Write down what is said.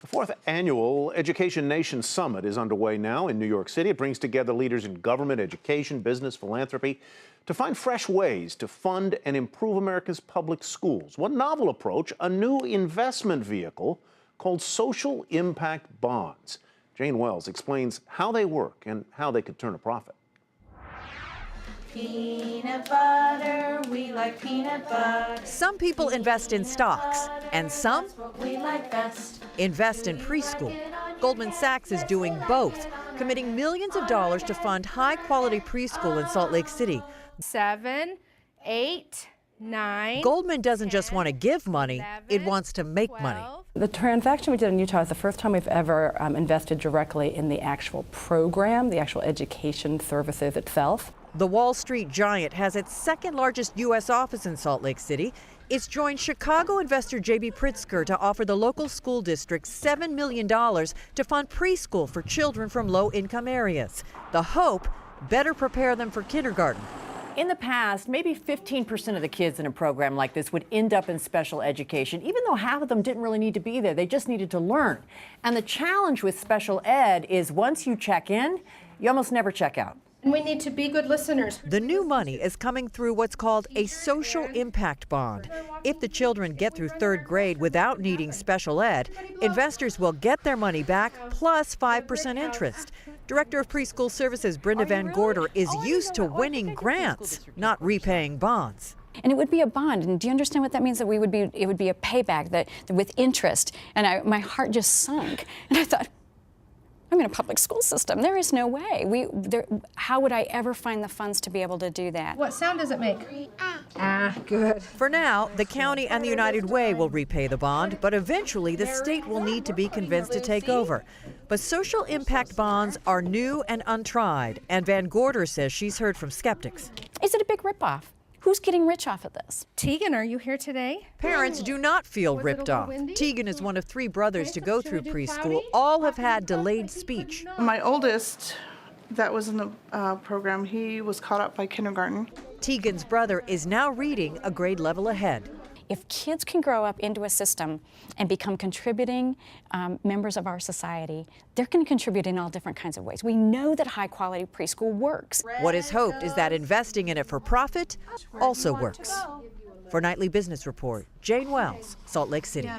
The fourth annual Education Nation Summit is underway now in New York City. It brings together leaders in government, education, business, philanthropy to find fresh ways to fund and improve America's public schools. One novel approach, a new investment vehicle called social impact bonds. Jane Wells explains how they work and how they could turn a profit. Peanut butter, we like peanut butter. Some people invest in stocks, and some We like best. invest in preschool. Goldman Sachs is doing both, committing millions of dollars to fund high-quality preschool in Salt Lake City. 7, 8, 9. Goldman doesn't just want to give money, it wants to make money. The transaction we did in Utah is the first time we've ever invested directly in the actual program, the actual education services itself. The Wall Street giant has its second largest U.S. office in Salt Lake City. It's joined Chicago investor J.B. Pritzker to offer the local school district $7 million to fund preschool for children from low-income areas. The hope, better prepare them for kindergarten. In the past, maybe 15% of the kids in a program like this would end up in special education, even though half of them didn't really need to be there. They just needed to learn. And the challenge with special ed is once you check in, you almost never check out. We need to be good listeners. The new money is coming through what's called a social impact bond. If the children get through third grade without needing special ed, investors will get their money back plus 5% interest. Director of Preschool Services Brenda Van Gorder is used to winning grants, not repaying bonds. And it would be a bond. And do you understand what that means? That it would be a payback that with interest. And my heart just sunk. And I thought, I'm in a public school system. There is no way. How would I ever find the funds to be able to do that? What sound does it make? Good. For now, the county and the United Way will repay the bond, but eventually the state will need to be convinced to take over. But social impact bonds are new and untried, and Van Gorder says she's heard from skeptics. Is it a big ripoff? Who's getting rich off of this? Tegan, are you here today? Parents do not feel Was it a ripped little off. windy? Tegan is one of 3 brothers to go through Should I do preschool. cloudy? All have had delayed speech. My oldest, that was in the program, he was caught up by kindergarten. Tegan's brother is now reading a grade level ahead. If kids can grow up into a system and become contributing members of our society, they're going to contribute in all different kinds of ways. We know that high-quality preschool works. What is hoped is that investing in it for profit also works. For Nightly Business Report, Jane Wells, Salt Lake City.